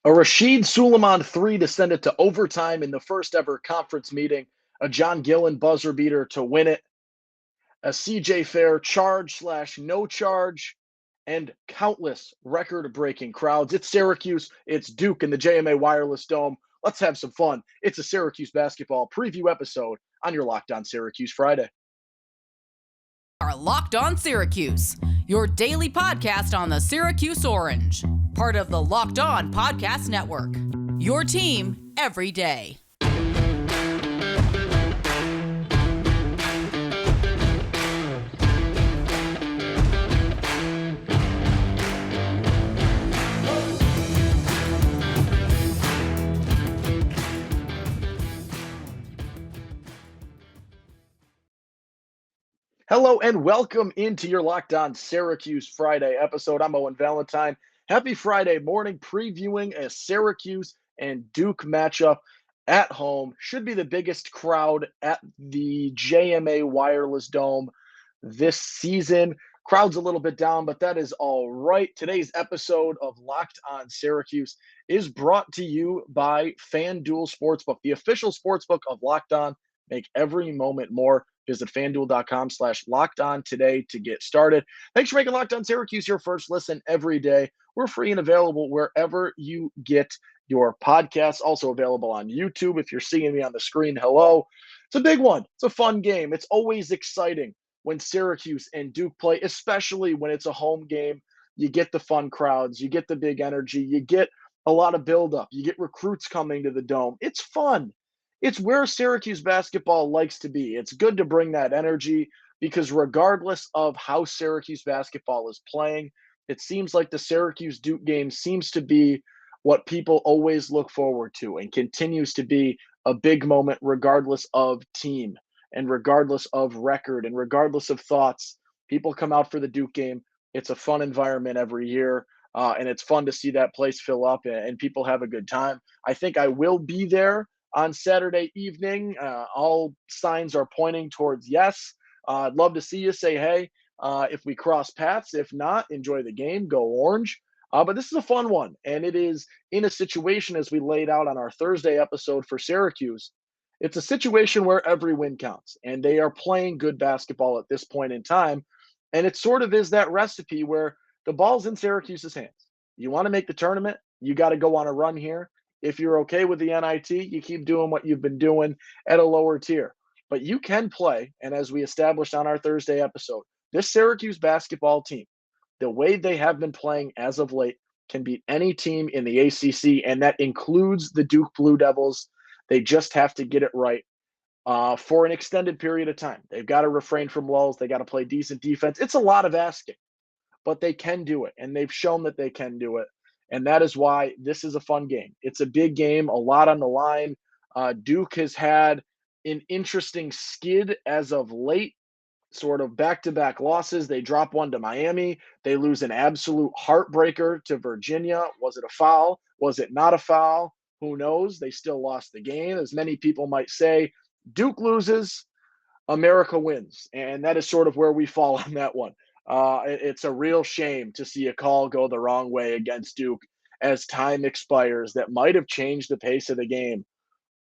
A Rashid Suleiman three to send it to overtime in the first ever conference meeting. A John Gillen buzzer beater to win it. A CJ Fair charge slash no charge, and countless record breaking crowds. It's Syracuse, it's Duke in the JMA Wireless Dome. Let's have some fun. It's a Syracuse basketball preview episode on your Locked On Syracuse Friday. Are Locked On Syracuse, your daily podcast on the Syracuse Orange, part of the Locked On Podcast Network. Your team every day. Hello and welcome into your Locked On Syracuse Friday episode. I'm Owen Valentine. Happy Friday morning, previewing a Syracuse and Duke matchup at home. Should be the biggest crowd at the JMA Wireless Dome this season. Crowd's a little bit down, but that is all right. Today's episode of Locked On Syracuse is brought to you by FanDuel Sportsbook, the official sportsbook of Locked On. Make every moment more. Visit FanDuel.com/LockedOn today to get started. Thanks for making Locked On Syracuse your first listen every day. We're free and available wherever you get your podcasts. Also available on YouTube. If you're seeing me on the screen, hello. It's a big one. It's a fun game. It's always exciting when Syracuse and Duke play, especially when it's a home game. You get the fun crowds. You get the big energy. You get a lot of buildup. You get recruits coming to the Dome. It's fun. It's where Syracuse basketball likes to be. It's good to bring that energy because regardless of how Syracuse basketball is playing, it seems like the Syracuse Duke game seems to be what people always look forward to and continues to be a big moment regardless of team and regardless of record and regardless of thoughts. People come out for the Duke game. It's a fun environment every year. And it's fun to see that place fill up and people have a good time. I think I will be there on Saturday evening. All signs are pointing towards yes. I'd love to see you. Say hey if we cross paths. If not, enjoy the game. Go Orange. But this is a fun one, and it is in a situation as we laid out on our Thursday episode for Syracuse. It's a situation where every win counts, and they are playing good basketball at this point in time. And it sort of is that recipe where the ball's in Syracuse's hands. You want to make the tournament, you got to go on a run here. If you're okay with the NIT, you keep doing what you've been doing at a lower tier. But you can play, and as we established on our Thursday episode, this Syracuse basketball team, the way they have been playing as of late, can beat any team in the ACC, and that includes the Duke Blue Devils. They just have to get it right for an extended period of time. They've got to refrain from lulls. They got to play decent defense. It's a lot of asking, but they can do it, and they've shown that they can do it. And that is why this is a fun game. It's a big game, a lot on the line. Duke has had an interesting skid as of late, sort of back-to-back losses. They drop one to Miami. They lose an absolute heartbreaker to Virginia. Was it a foul? Was it not a foul? Who knows? They still lost the game. As many people might say, Duke loses, America wins. And that is sort of where we fall on that one. It's a real shame to see a call go the wrong way against Duke as time expires that might have changed the pace of the game.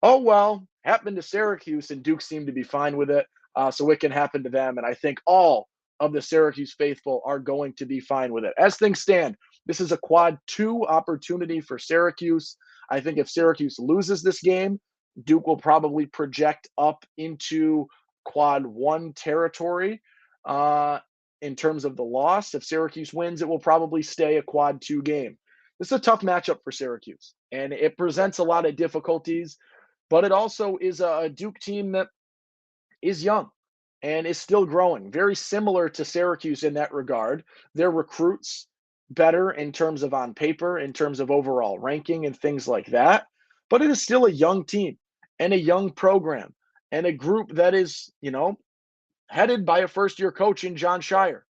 Oh, well, happened to Syracuse, and Duke seemed to be fine with it, so it can happen to them. And I think all of the Syracuse faithful are going to be fine with it. As things stand, this is a quad 2 opportunity for Syracuse. I think if Syracuse loses this game, Duke will probably project up into quad 1 territory. In terms of the loss, if Syracuse wins, it will probably stay a quad 2 game. This is a tough matchup for Syracuse, and it presents a lot of difficulties, but it also is a Duke team that is young and is still growing, very similar to Syracuse in that regard. Their recruits better in terms of on paper, in terms of overall ranking and things like that, but it is still a young team and a young program and a group that is, headed by a first-year coach in John Shire,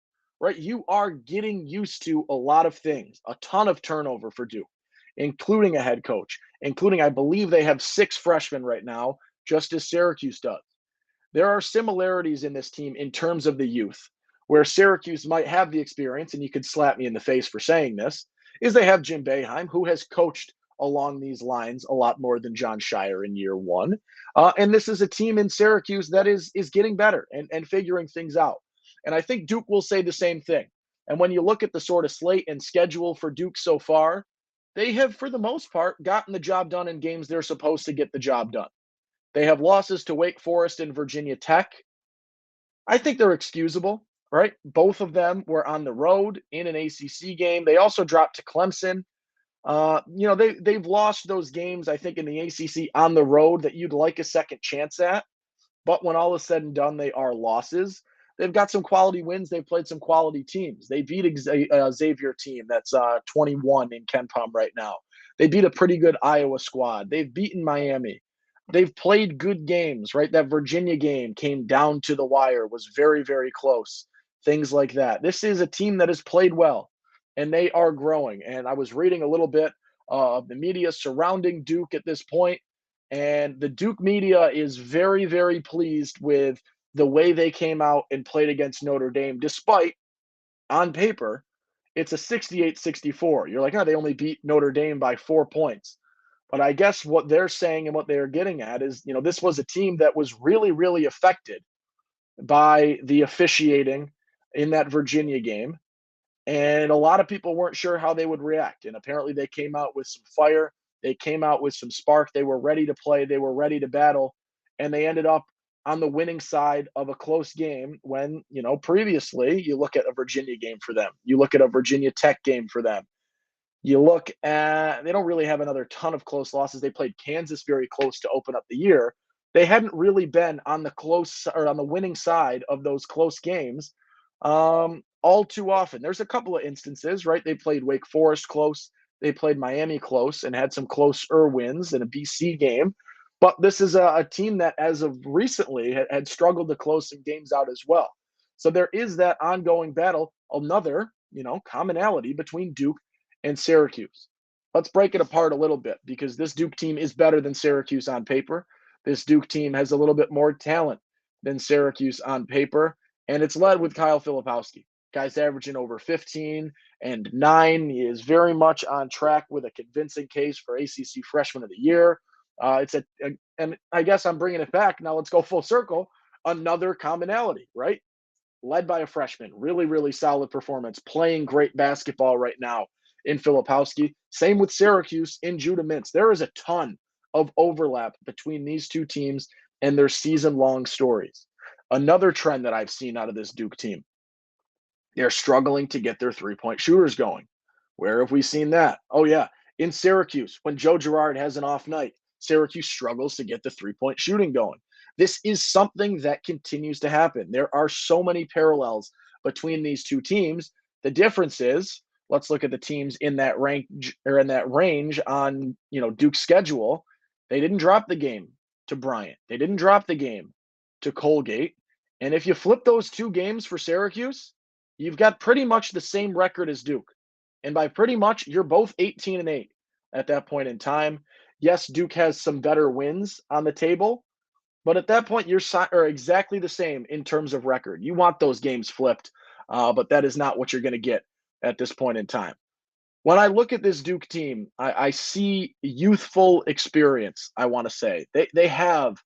right? You are getting used to a lot of things, a ton of turnover for Duke, including a head coach, including, I believe they have 6 freshmen right now, just as Syracuse does. There are similarities in this team in terms of the youth, where Syracuse might have the experience, and you could slap me in the face for saying this, is they have Jim Boeheim, who has coached along these lines a lot more than John Shire in year one. And this is a team in Syracuse that is getting better and figuring things out. And I think Duke will say the same thing. And when you look at the sort of slate and schedule for Duke so far, they have, for the most part, gotten the job done in games they're supposed to get the job done. They have losses to Wake Forest and Virginia Tech. I think they're excusable, right? Both of them were on the road in an ACC game. They also dropped to Clemson. They've lost those games, I think, in the ACC on the road that you'd like a second chance at. But when all is said and done, they are losses. They've got some quality wins. They've played some quality teams. They beat a Xavier team that's 21 in KenPom right now. They beat a pretty good Iowa squad. They've beaten Miami. They've played good games, right? That Virginia game came down to the wire, was very, very close. Things like that. This is a team that has played well, and they are growing. And I was reading a little bit of the media surrounding Duke at this point, and the Duke media is very, very pleased with the way they came out and played against Notre Dame, despite, on paper, it's a 68-64. You're like, oh, they only beat Notre Dame by 4 points. But I guess what they're saying and what they're getting at is, this was a team that was really, really affected by the officiating in that Virginia game. And a lot of people weren't sure how they would react. And apparently they came out with some fire. They came out with some spark. They were ready to play. They were ready to battle. And they ended up on the winning side of a close game when, previously you look at a Virginia game for them. You look at a Virginia Tech game for them. You look at, they don't really have another ton of close losses. They played Kansas very close to open up the year. They hadn't really been on the close or on the winning side of those close games all too often. There's a couple of instances, right? They played Wake Forest close. They played Miami close and had some closer wins in a BC game. But this is a team that, as of recently, had struggled to close some games out as well. So there is that ongoing battle, another, commonality between Duke and Syracuse. Let's break it apart a little bit because this Duke team is better than Syracuse on paper. This Duke team has a little bit more talent than Syracuse on paper, and it's led with Kyle Filipowski. Guy's averaging over 15 and 9. He is very much on track with a convincing case for ACC Freshman of the Year. And I guess I'm bringing it back. Now let's go full circle. Another commonality, right? Led by a freshman, really, really solid performance, playing great basketball right now in Filipowski. Same with Syracuse in Judah Mintz. There is a ton of overlap between these two teams and their season-long stories. Another trend that I've seen out of this Duke team, they're struggling to get their three-point shooters going. Where have we seen that? Oh, yeah, in Syracuse, when Joe Girard has an off night, Syracuse struggles to get the three-point shooting going. This is something that continues to happen. There are so many parallels between these two teams. The difference is, let's look at the teams in that range on, Duke's schedule. They didn't drop the game to Bryant. They didn't drop the game to Colgate. And if you flip those two games for Syracuse, you've got pretty much the same record as Duke. And by pretty much, you're both 18-8 at that point in time. Yes, Duke has some better wins on the table, but at that point, you're exactly the same in terms of record. You want those games flipped, but that is not what you're going to get at this point in time. When I look at this Duke team, I see youthful experience, I want to say. They have,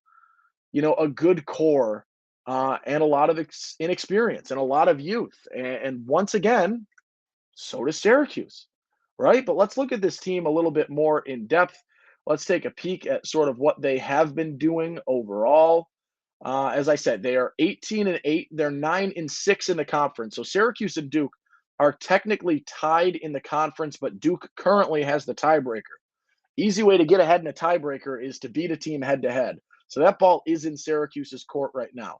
a good core and a lot of inexperience and a lot of youth. And once again, so does Syracuse, right? But let's look at this team a little bit more in depth. Let's take a peek at sort of what they have been doing overall. As I said, they are 18-8. They're 9-6 in the conference. So Syracuse and Duke are technically tied in the conference, but Duke currently has the tiebreaker. Easy way to get ahead in a tiebreaker is to beat a team head-to-head. So that ball is in Syracuse's court right now.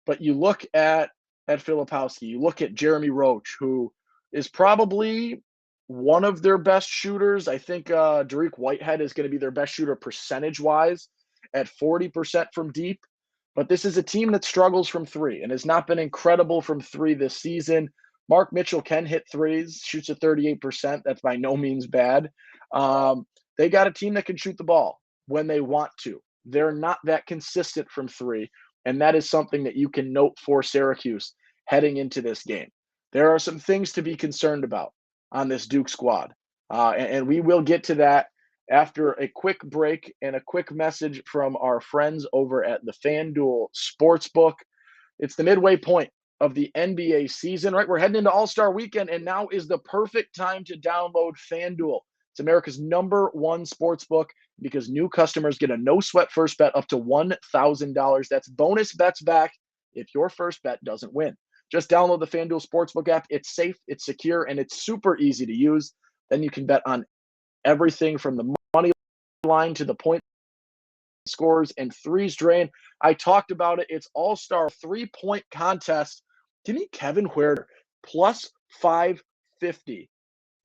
But you look at Filipowski, you look at Jeremy Roach, who is probably one of their best shooters. I think Dariq Whitehead is going to be their best shooter percentage-wise at 40% from deep. But this is a team that struggles from three and has not been incredible from three this season. Mark Mitchell can hit threes, shoots at 38%. That's by no means bad. They got a team that can shoot the ball when they want to. They're not that consistent from three, and that is something that you can note for Syracuse heading into this game. There are some things to be concerned about on this Duke squad, and we will get to that after a quick break and a quick message from our friends over at the FanDuel Sportsbook. It's the midway point of the NBA season, right? We're heading into All-Star Weekend, and now is the perfect time to download FanDuel. It's America's #1 sportsbook because new customers get a no-sweat first bet up to $1,000. That's bonus bets back if your first bet doesn't win. Just download the FanDuel Sportsbook app. It's safe, it's secure, and it's super easy to use. Then you can bet on everything from the money line to the point scores and threes drain. I talked about it. It's all-star 3-point contest. Give me Kevin Huerter plus 550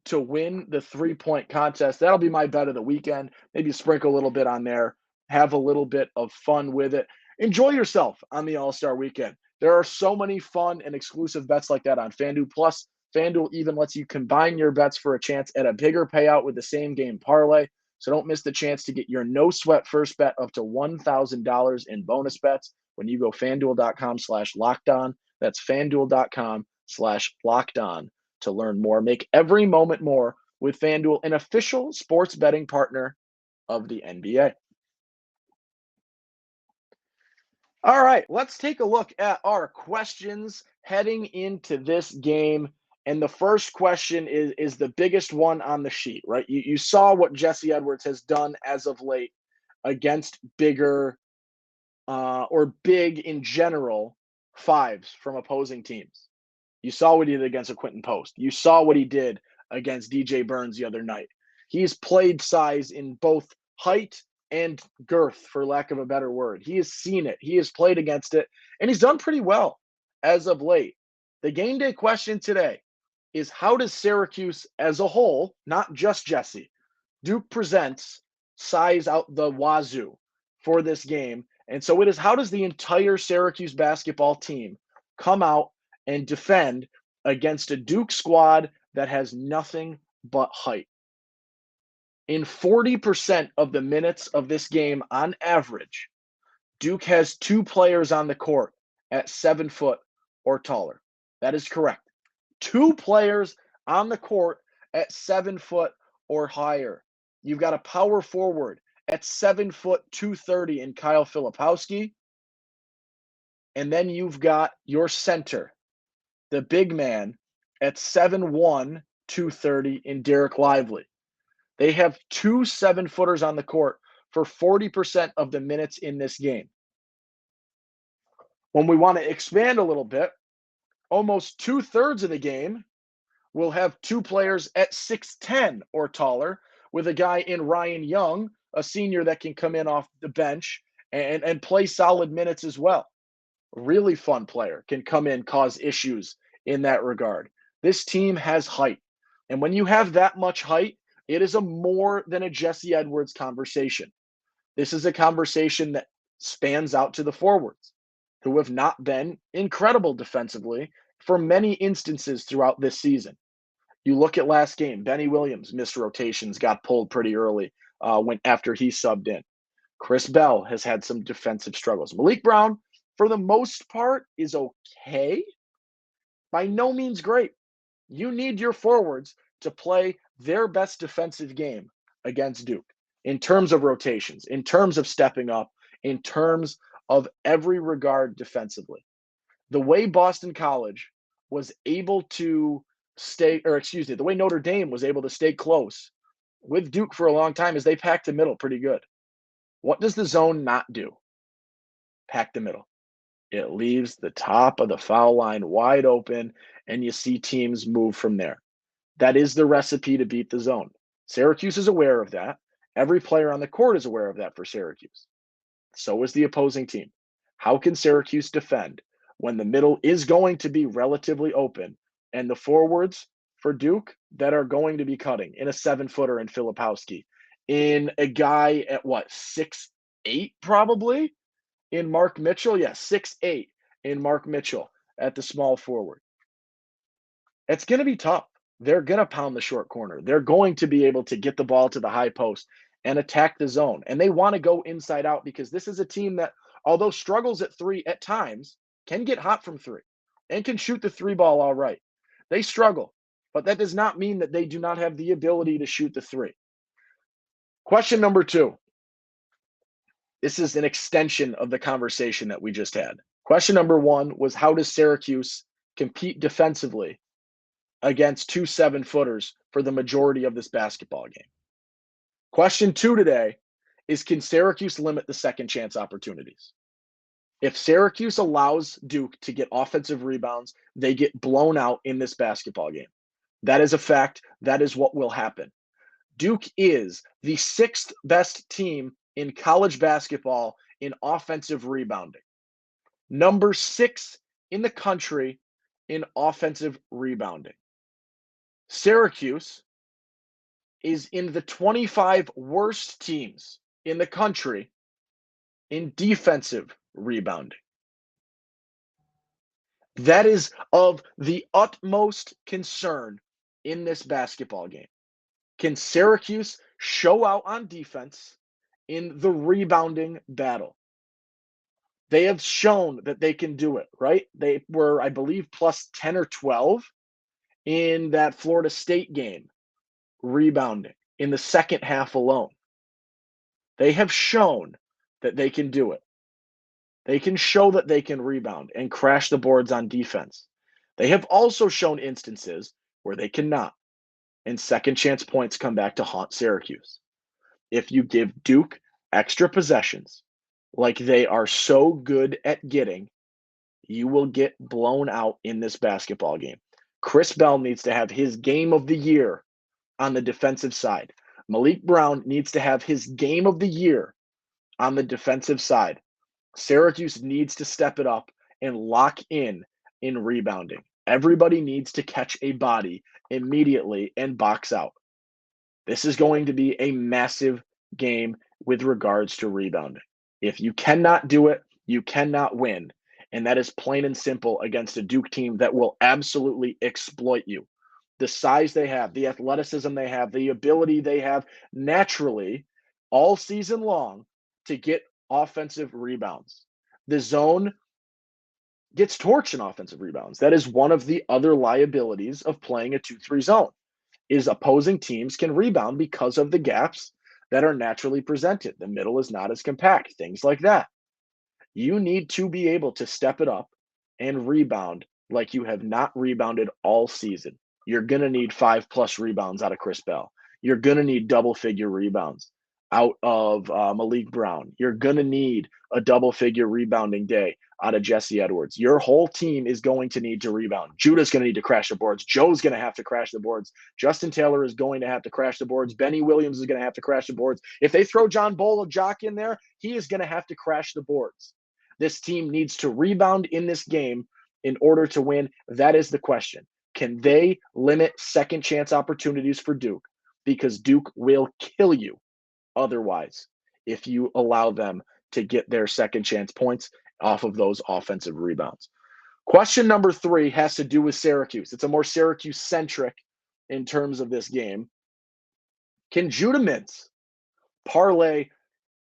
to win the 3-point contest. That'll be my bet of the weekend. Maybe sprinkle a little bit on there. Have a little bit of fun with it. Enjoy yourself on the All-Star weekend. There are so many fun and exclusive bets like that on FanDuel. Plus, FanDuel even lets you combine your bets for a chance at a bigger payout with the same game parlay. So don't miss the chance to get your no-sweat first bet up to $1,000 in bonus bets when you go FanDuel.com/lockedon. That's FanDuel.com/lockedon to learn more. Make every moment more with FanDuel, an official sports betting partner of the NBA. All right, let's take a look at our questions heading into this game. And the first question is the biggest one on the sheet, right? You saw what Jesse Edwards has done as of late against bigger or big in general fives from opposing teams. You saw what he did against a Quentin Post. You saw what he did against DJ Burns the other night. He's played size in both height and girth, for lack of a better word. He has seen it. He has played against it, and he's done pretty well as of late. The game day question today is, how does Syracuse as a whole, not just Jesse, Duke presents size out the wazoo for this game. And so it is, how does the entire Syracuse basketball team come out and defend against a Duke squad that has nothing but height? In 40% of the minutes of this game, on average, Duke has 2 players on the court at 7 foot or taller. That is correct. 2 players on the court at 7 foot or higher. You've got a power forward at 7 foot 230 in Kyle Filipowski. And then you've got your center, the big man, at 7'1", 230 in Derek Lively. They have 2 7-footers on the court for 40% of the minutes in this game. When we want to expand a little bit, almost 2/3 of the game will have 2 players at 6'10" or taller, with a guy in Ryan Young, a senior that can come in off the bench and play solid minutes as well. A really fun player, can come in, cause issues in that regard. This team has height. And when you have that much height, it is a more than a Jesse Edwards conversation. This is a conversation that spans out to the forwards, who have not been incredible defensively for many instances throughout this season. You look at last game, Benny Williams missed rotations, got pulled pretty early after he subbed in. Chris Bell has had some defensive struggles. Malik Brown, for the most part, is okay. By no means great. You need your forwards to play their best defensive game against Duke in terms of rotations, in terms of stepping up, in terms of every regard defensively. The way Boston College was able to the way Notre Dame was able to stay close with Duke for a long time is they packed the middle pretty good. What does the zone not do? Pack the middle. It leaves the top of the foul line wide open, and you see teams move from there. That is the recipe to beat the zone. Syracuse is aware of that. Every player on the court is aware of that for Syracuse. So is the opposing team. How can Syracuse defend when the middle is going to be relatively open and the forwards for Duke that are going to be cutting in a 7-footer in Filipowski, in a guy at 6'8" probably in Mark Mitchell? Yeah, 6'8" in Mark Mitchell at the small forward. It's going to be tough. They're going to pound the short corner. They're going to be able to get the ball to the high post and attack the zone. And they want to go inside out because this is a team that, although struggles at 3 at times, can get hot from 3 and can shoot the 3 ball all right. They struggle, but that does not mean that they do not have the ability to shoot the 3. Question number 2. This is an extension of the conversation that we just had. Question number 1 was, how does Syracuse compete defensively against 2 7-footers for the majority of this basketball game? Question 2 today is, can Syracuse limit the second chance opportunities? If Syracuse allows Duke to get offensive rebounds, they get blown out in this basketball game. That is a fact. That is what will happen. Duke is the 6th best team in college basketball in offensive rebounding. Number 6 in the country in offensive rebounding. Syracuse is in the 25 worst teams in the country in defensive rebounding. That is of the utmost concern in this basketball game. Can Syracuse show out on defense in the rebounding battle? They have shown that they can do it, right? They were, I believe, plus 10 or 12 in that Florida State game, rebounding in the second half alone. They have shown that they can do it. They can show that they can rebound and crash the boards on defense. They have also shown instances where they cannot, and second chance points come back to haunt Syracuse. If you give Duke extra possessions, like they are so good at getting, you will get blown out in this basketball game. Chris Bell needs to have his game of the year on the defensive side. Malik Brown needs to have his game of the year on the defensive side. Syracuse needs to step it up and lock in rebounding. Everybody needs to catch a body immediately and box out. This is going to be a massive game with regards to rebounding. If you cannot do it, you cannot win. And that is plain and simple against a Duke team that will absolutely exploit you. The size they have, the athleticism they have, the ability they have naturally all season long to get offensive rebounds. The zone gets torched in offensive rebounds. That is one of the other liabilities of playing a 2-3 zone, is opposing teams can rebound because of the gaps that are naturally presented. The middle is not as compact, things like that. You need to be able to step it up and rebound like you have not rebounded all season. You're going to need 5+ rebounds out of Chris Bell. You're going to need double-figure rebounds out of Malik Brown. You're going to need a double-figure rebounding day out of Jesse Edwards. Your whole team is going to need to rebound. Judah's going to need to crash the boards. Joe's going to have to crash the boards. Justin Taylor is going to have to crash the boards. Benny Williams is going to have to crash the boards. If they throw John Bol Jock in there, he is going to have to crash the boards. This team needs to rebound in this game in order to win. That is the question. Can they limit second chance opportunities for Duke? Because Duke will kill you otherwise if you allow them to get their second chance points off of those offensive rebounds. Question number 3 has to do with Syracuse. It's a more Syracuse-centric in terms of this game. Can Judah Mintz parlay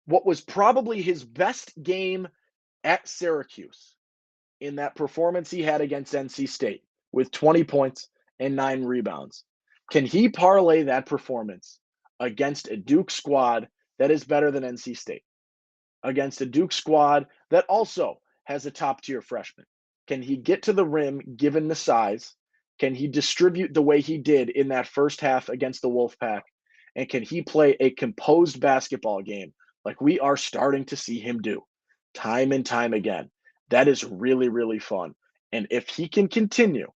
what was probably his best game at Syracuse in that performance he had against NC State with 20 points and 9 rebounds? Can he parlay that performance against a Duke squad that is better than NC State, against a Duke squad that also has a top-tier freshman? Can he get to the rim given the size? Can he distribute the way he did in that first half against the Wolfpack? And can he play a composed basketball game like we are starting to see him do time and time again? That is really, really fun. And if he can continue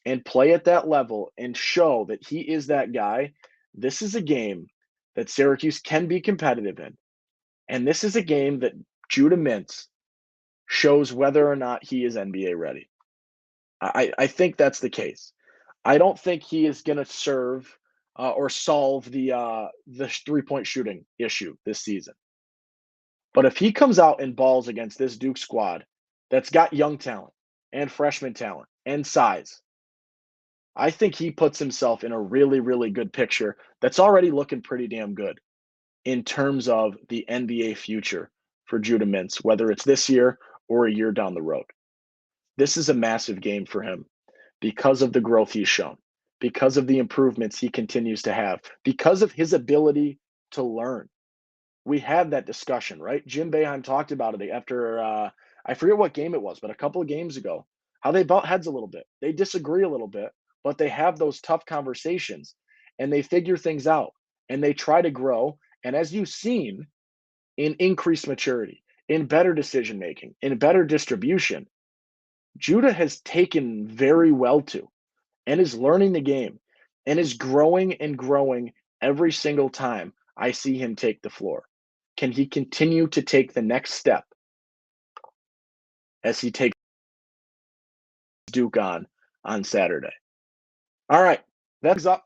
and play at that level and show that he is that guy, this is a game that Syracuse can be competitive in. And this is a game that Judah Mintz shows whether or not he is NBA ready. I think that's the case. I don't think he is going to serve or solve the three-point shooting issue this season. But if he comes out and balls against this Duke squad that's got young talent and freshman talent and size, I think he puts himself in a really, really good picture that's already looking pretty damn good in terms of the NBA future for Judah Mintz, whether it's this year or a year down the road. This is a massive game for him because of the growth he's shown, because of the improvements he continues to have, because of his ability to learn. we had that discussion, right? Jim Boeheim talked about it after I forget what game it was, but a couple of games ago, how they butt heads a little bit. They disagree a little bit, but they have those tough conversations and they figure things out and they try to grow. And as you've seen, in increased maturity, in better decision making, in better distribution, Judah has taken very well to and is learning the game and is growing and growing every single time I see him take the floor. Can he continue to take the next step as he takes Duke on Saturday? All right, that's up.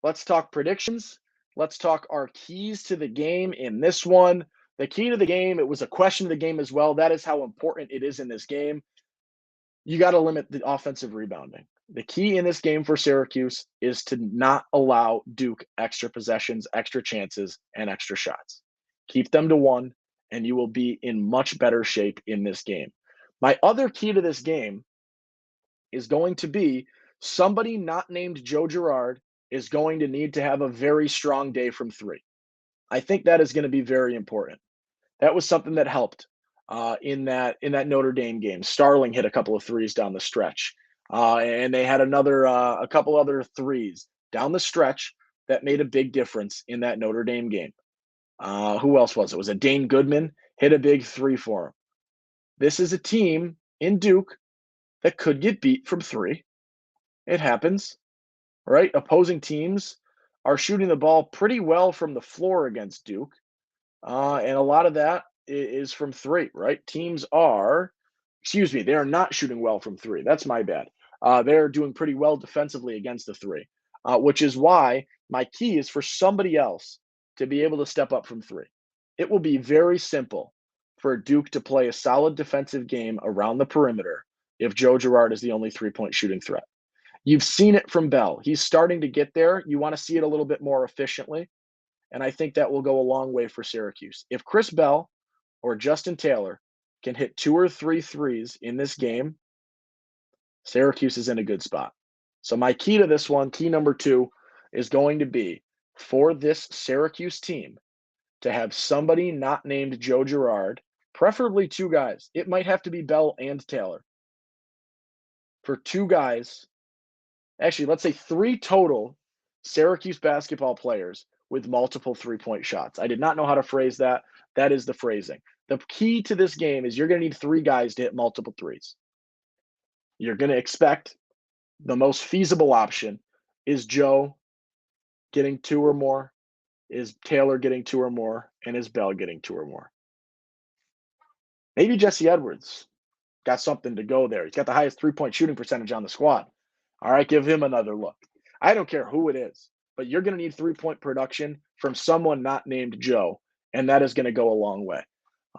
Let's talk predictions. Let's talk our keys to the game in this one. The key to the game, it was a question of the game as well. That is how important it is in this game. You got to limit the offensive rebounding. The key in this game for Syracuse is to not allow Duke extra possessions, extra chances, and extra shots. Keep them to one, and you will be in much better shape in this game. My other key to this game is going to be somebody not named Joe Girard is going to need to have a very strong day from three. I think that is going to be very important. That was something that helped in that Notre Dame game. Starling hit a couple of threes down the stretch, and they had a couple other threes down the stretch that made a big difference in that Notre Dame game. Who else was it? Was it Dane Goodman hit a big three for him? This is a team in Duke that could get beat from three. It happens, right? Opposing teams are shooting the ball pretty well from the floor against Duke. And a lot of that is from three, right? They are not shooting well from three. That's my bad. They're doing pretty well defensively against the three, which is why my key is for somebody else to be able to step up from three. It will be very simple for Duke to play a solid defensive game around the perimeter if Joe Girard is the only three-point shooting threat. You've seen it from Bell. He's starting to get there. You want to see it a little bit more efficiently. And I think that will go a long way for Syracuse. If Chris Bell or Justin Taylor can hit 2 or 3 threes in this game, Syracuse is in a good spot. So my key to this one, key number 2, is going to be for this Syracuse team to have somebody not named Joe Girard, preferably 2 guys. It might have to be Bell and Taylor. For 2 guys, actually, let's say 3 total Syracuse basketball players with multiple three-point shots. I did not know how to phrase that. That is the phrasing. The key to this game is you're going to need 3 guys to hit multiple threes. You're going to expect the most feasible option is Joe getting 2 or more, is Taylor getting 2 or more, and is Bell getting 2 or more. Maybe Jesse Edwards got something to go there. He's got the highest three-point shooting percentage on the squad. All right, give him another look. I don't care who it is, but you're going to need three-point production from someone not named Joe, and that is going to go a long way.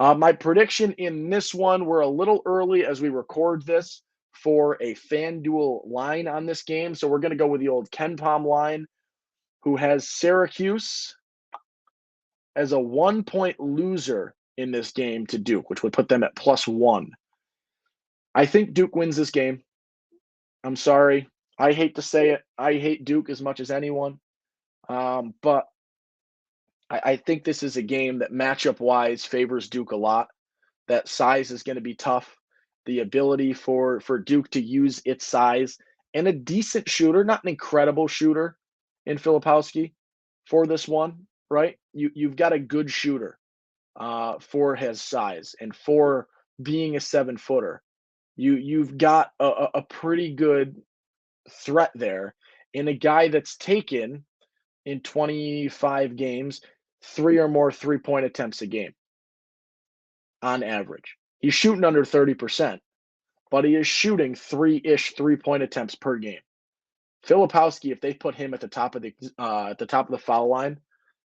My prediction in this one, we're a little early as we record this for a FanDuel line on this game, so we're going to go with the old Ken Pom line, who has Syracuse as a 1-point loser in this game to Duke, which would put them at +1. I think Duke wins this game. I'm sorry. I hate to say it. I hate Duke as much as anyone. But I think this is a game that matchup-wise favors Duke a lot. That size is going to be tough. The ability for Duke to use its size and a decent shooter, not an incredible shooter in Filipowski for this one, right? You've got a good shooter for his size and for being a 7-footer. You've got a pretty good threat there in a guy that's taken in 25 games 3 or more three-point attempts a game on average. He's shooting under 30%, but he is shooting 3-ish three-point attempts per game. Filipowski, if they put him at the top of the foul line,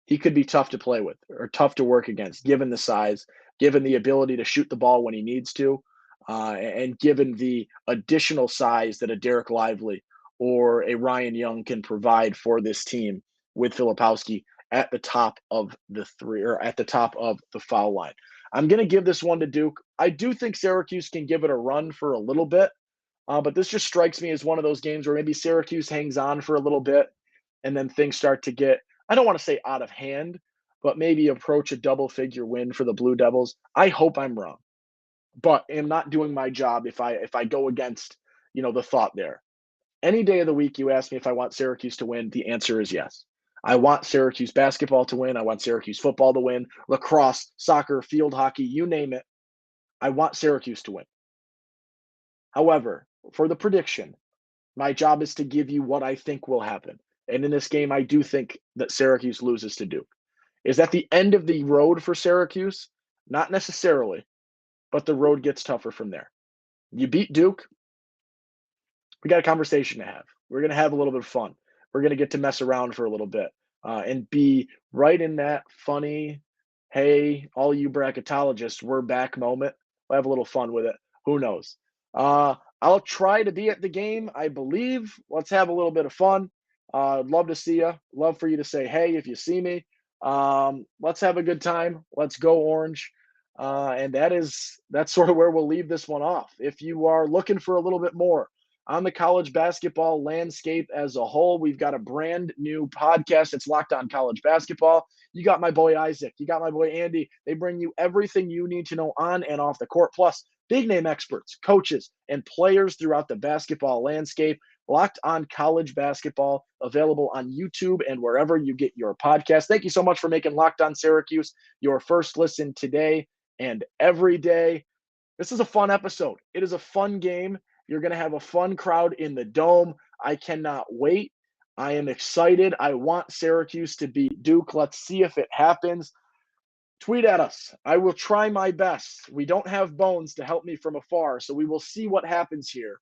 he could be tough to play with or tough to work against, given the size, given the ability to shoot the ball when he needs to, and given the additional size that a Derek Lively or a Ryan Young can provide for this team with Filipowski at the top of the three or at the top of the foul line. I'm going to give this one to Duke. I do think Syracuse can give it a run for a little bit, but this just strikes me as one of those games where maybe Syracuse hangs on for a little bit and then things start to get, I don't want to say out of hand, but maybe approach a double-figure win for the Blue Devils. I hope I'm wrong, but am not doing my job if I go against, the thought there. Any day of the week, you ask me if I want Syracuse to win, the answer is yes. I want Syracuse basketball to win. I want Syracuse football to win, lacrosse, soccer, field hockey, you name it. I want Syracuse to win. However, for the prediction, my job is to give you what I think will happen. And in this game, I do think that Syracuse loses to Duke. Is that the end of the road for Syracuse? Not necessarily, but the road gets tougher from there. You beat Duke, we got a conversation to have. We're going to have a little bit of fun. We're going to get to mess around for a little bit and be right in that funny, hey, all you bracketologists, we're back moment. We'll have a little fun with it. Who knows? I'll try to be at the game, I believe. Let's have a little bit of fun. Love to see you. Love for you to say hey if you see me. Let's have a good time. Let's go Orange. And that's sort of where we'll leave this one off. If you are looking for a little bit more on the college basketball landscape as a whole, we've got a brand new podcast. It's Locked On College Basketball. You got my boy Isaac. You got my boy Andy. They bring you everything you need to know on and off the court, plus big name experts, coaches, and players throughout the basketball landscape. Locked On College Basketball, available on YouTube and wherever you get your podcast. Thank you so much for making Locked On Syracuse your first listen today and every day. This is a fun episode. It is a fun game. You're going to have a fun crowd in the Dome. I cannot wait. I am excited. I want Syracuse to beat Duke. Let's see if it happens. Tweet at us. I will try my best. We don't have Bones to help me from afar, so we will see what happens here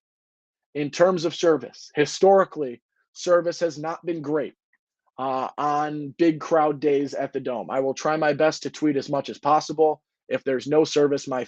in terms of service. Historically, service has not been great on big crowd days at the Dome. I will try my best to tweet as much as possible. If there's no service, my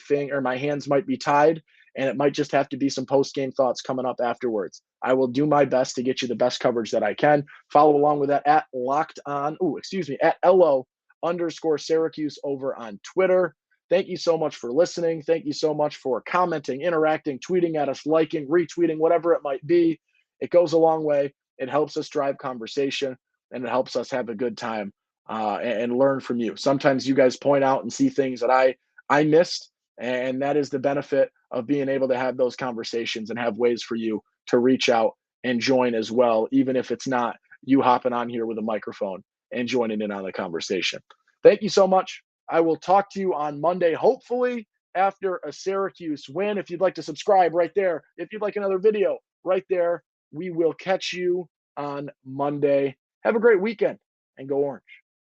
hands might be tied, and it might just have to be some post-game thoughts coming up afterwards. I will do my best to get you the best coverage that I can. Follow along with that at LO_Syracuse over on Twitter. Thank you so much for listening. Thank you so much for commenting, interacting, tweeting at us, liking, retweeting, whatever it might be. It goes a long way. It helps us drive conversation, and it helps us have a good time and learn from you. Sometimes you guys point out and see things that I missed, and that is the benefit of being able to have those conversations and have ways for you to reach out and join as well, even if it's not you hopping on here with a microphone and joining in on the conversation. Thank you so much. I will talk to you on Monday, hopefully after a Syracuse win. If you'd like to subscribe, right there. If you'd like another video, right there. We will catch you on Monday. Have a great weekend and go Orange.